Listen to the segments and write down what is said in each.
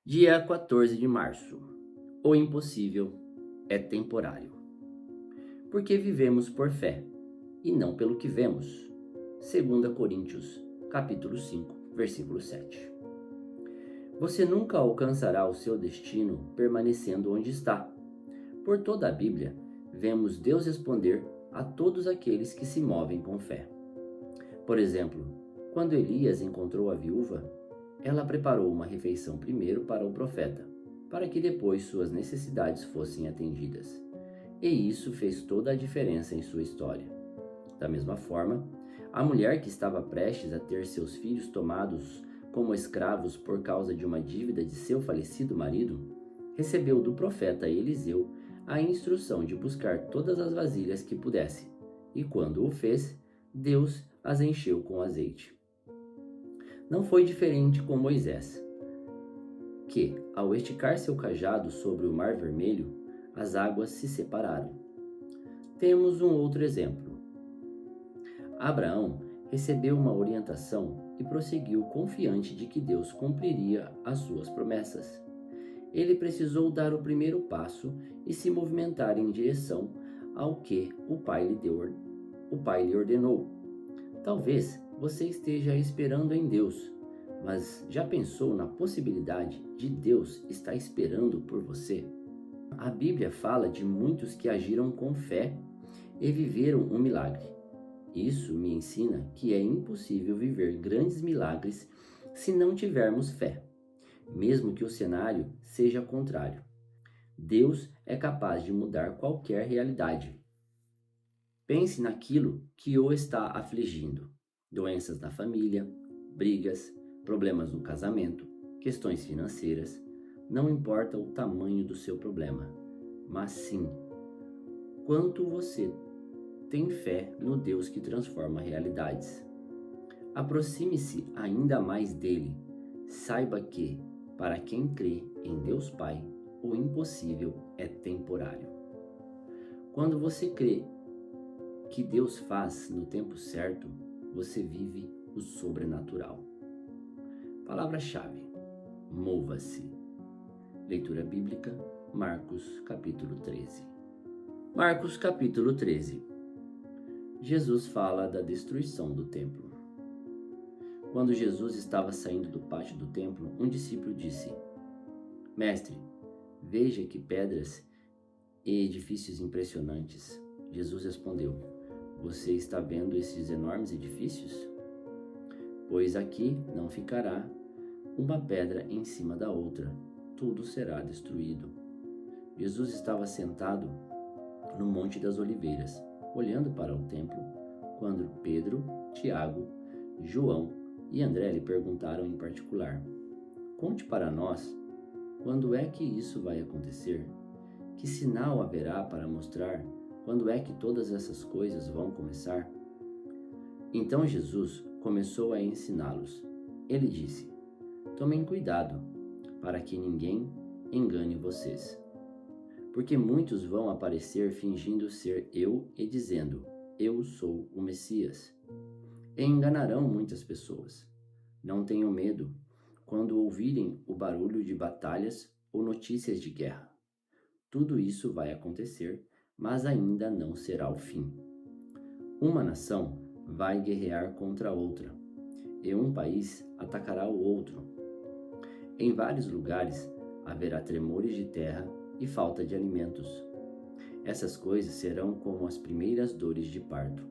Dia 14 de março. O impossível é temporário. Porque vivemos por fé e não pelo que vemos. 2 Coríntios, capítulo 5, versículo 7. Você nunca alcançará o seu destino permanecendo onde está. Por toda a Bíblia, vemos Deus responder a todos aqueles que se movem com fé. Por exemplo, quando Elias encontrou a viúva, ela preparou uma refeição primeiro para o profeta, para que depois suas necessidades fossem atendidas. E isso fez toda a diferença em sua história. Da mesma forma, a mulher que estava prestes a ter seus filhos tomados como escravos por causa de uma dívida de seu falecido marido, recebeu do profeta Eliseu a instrução de buscar todas as vasilhas que pudesse, e quando o fez, Deus as encheu com azeite. Não foi diferente com Moisés, que, ao esticar seu cajado sobre o Mar Vermelho, as águas se separaram. Temos um outro exemplo. Abraão recebeu uma orientação e prosseguiu confiante de que Deus cumpriria as suas promessas. Ele precisou dar o primeiro passo e se movimentar em direção ao que o Pai lhe ordenou. Talvez você esteja esperando em Deus, mas já pensou na possibilidade de Deus estar esperando por você? A Bíblia fala de muitos que agiram com fé e viveram um milagre. Isso me ensina que é impossível viver grandes milagres se não tivermos fé, mesmo que o cenário seja contrário. Deus é capaz de mudar qualquer realidade. Pense naquilo que o está afligindo: doenças na família, brigas, problemas no casamento, questões financeiras. Não importa o tamanho do seu problema, mas sim quanto você tem fé no Deus que transforma realidades. Aproxime-se ainda mais dele. Saiba que, para quem crê em Deus Pai, o impossível é temporário. Quando você crê que Deus faz no tempo certo, você vive o sobrenatural. Palavra-chave: mova-se. Leitura bíblica, Marcos capítulo 13. Marcos capítulo 13. Jesus fala da destruição do templo. Quando Jesus estava saindo do pátio do templo, um discípulo disse: Mestre, veja que pedras e edifícios impressionantes. Jesus respondeu: Você está vendo esses enormes edifícios? Pois aqui não ficará uma pedra em cima da outra, tudo será destruído. Jesus estava sentado no Monte das Oliveiras, olhando para o templo, quando Pedro, Tiago, João e André lhe perguntaram em particular: Conte para nós, quando é que isso vai acontecer? Que sinal haverá para mostrar quando é que todas essas coisas vão começar? Então Jesus começou a ensiná-los. Ele disse: Tomem cuidado, para que ninguém engane vocês. Porque muitos vão aparecer fingindo ser eu e dizendo: Eu sou o Messias. E enganarão muitas pessoas. Não tenham medo quando ouvirem o barulho de batalhas ou notícias de guerra. Tudo isso vai acontecer, mas ainda não será o fim. Uma nação vai guerrear contra outra, e um país atacará o outro. Em vários lugares haverá tremores de terra e falta de alimentos. Essas coisas serão como as primeiras dores de parto.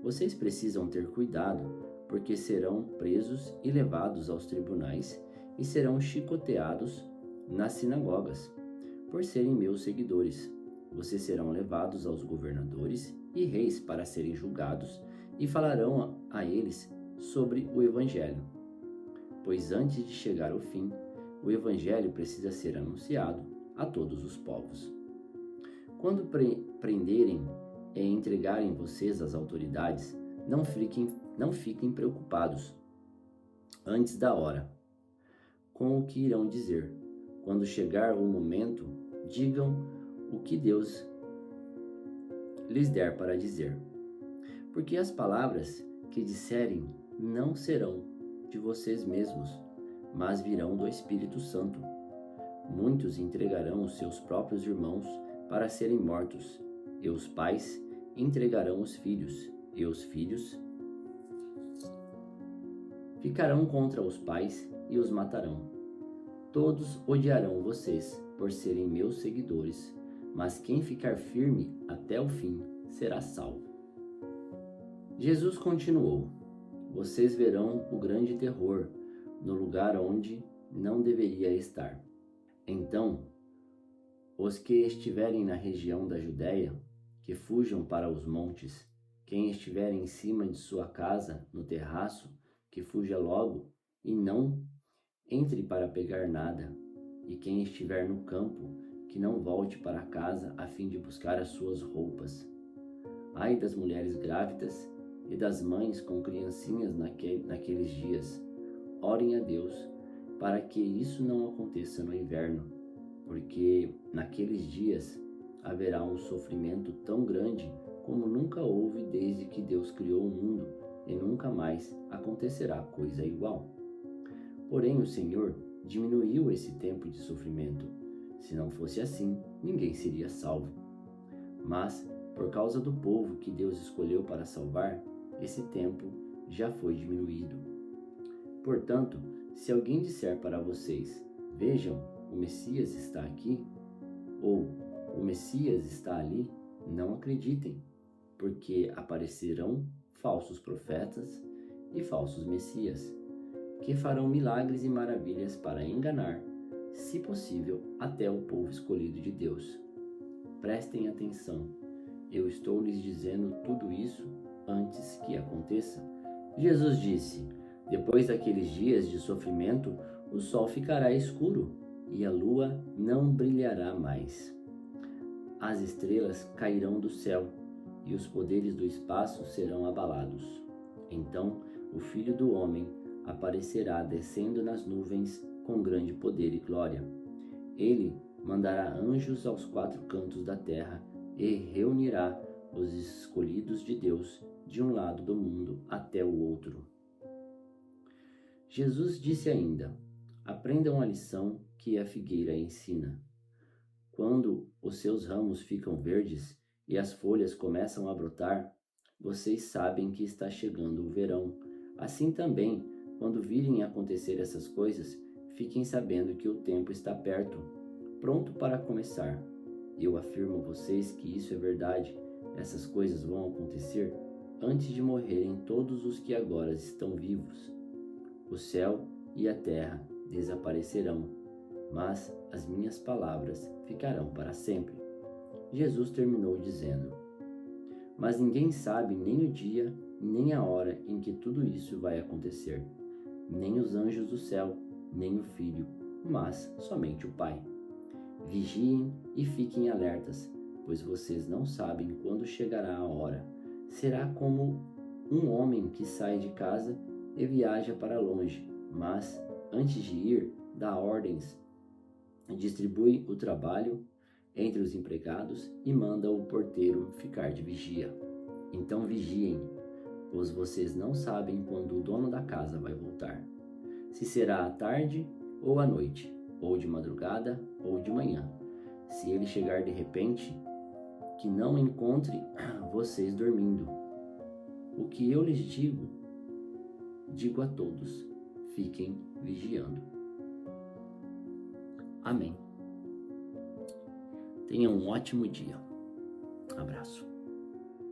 Vocês precisam ter cuidado, porque serão presos e levados aos tribunais e serão chicoteados nas sinagogas, por serem meus seguidores. Vocês serão levados aos governadores e reis para serem julgados e falarão a eles sobre o Evangelho. Pois antes de chegar o fim, o Evangelho precisa ser anunciado a todos os povos. Quando prenderem e entregarem vocês às autoridades, não fiquem preocupados antes da hora com o que irão dizer. Quando chegar o momento, digam o que Deus lhes der para dizer. Porque as palavras que disserem não serão de vocês mesmos, mas virão do Espírito Santo. Muitos entregarão os seus próprios irmãos para serem mortos, e os pais entregarão os filhos, e os filhos ficarão contra os pais e os matarão. Todos odiarão vocês por serem meus seguidores, mas quem ficar firme até o fim será salvo. Jesus continuou: vocês verão o grande terror no lugar onde não deveria estar. Então, os que estiverem na região da Judéia, que fujam para os montes. Quem estiver em cima de sua casa, no terraço, que fuja logo e não entre para pegar nada. E quem estiver no campo, que não volte para casa a fim de buscar as suas roupas. Ai das mulheres grávidas e das mães com criancinhas naqueles dias. Orem a Deus para que isso não aconteça no inverno, porque naqueles dias haverá um sofrimento tão grande como nunca houve desde que Deus criou o mundo, e nunca mais acontecerá coisa igual. Porém, o Senhor diminuiu esse tempo de sofrimento. Se não fosse assim, ninguém seria salvo. Mas, por causa do povo que Deus escolheu para salvar, esse tempo já foi diminuído. Portanto, se alguém disser para vocês: vejam, o Messias está aqui, ou o Messias está ali, não acreditem, porque aparecerão falsos profetas e falsos messias, que farão milagres e maravilhas para enganar, se possível, até o povo escolhido de Deus. Prestem atenção, eu estou lhes dizendo tudo isso antes que aconteça. Jesus disse: depois daqueles dias de sofrimento, o sol ficará escuro e a lua não brilhará mais. As estrelas cairão do céu e os poderes do espaço serão abalados. Então o Filho do Homem aparecerá descendo nas nuvens com grande poder e glória. Ele mandará anjos aos 4 cantos da terra e reunirá os escolhidos de Deus de um lado do mundo até o outro. Jesus disse ainda: aprendam a lição que a figueira ensina. Quando os seus ramos ficam verdes e as folhas começam a brotar, vocês sabem que está chegando o verão. Assim também, quando virem acontecer essas coisas, fiquem sabendo que o tempo está perto, pronto para começar. Eu afirmo a vocês que isso é verdade. Essas coisas vão acontecer antes de morrerem todos os que agora estão vivos. O céu e a terra desaparecerão, mas as minhas palavras ficarão para sempre. Jesus terminou dizendo: mas ninguém sabe nem o dia, nem a hora em que tudo isso vai acontecer, nem os anjos do céu, nem o Filho, mas somente o Pai. Vigiem e fiquem alertas, pois vocês não sabem quando chegará a hora. Será como um homem que sai de casa e viaja para longe, mas, antes de ir, dá ordens, distribui o trabalho entre os empregados e manda o porteiro ficar de vigia. Então vigiem, pois vocês não sabem quando o dono da casa vai voltar. Se será à tarde ou à noite, ou de madrugada ou de manhã. Se ele chegar de repente, que não encontre vocês dormindo. O que eu lhes digo a todos: fiquem vigiando. Amém. Tenha um ótimo dia. Abraço.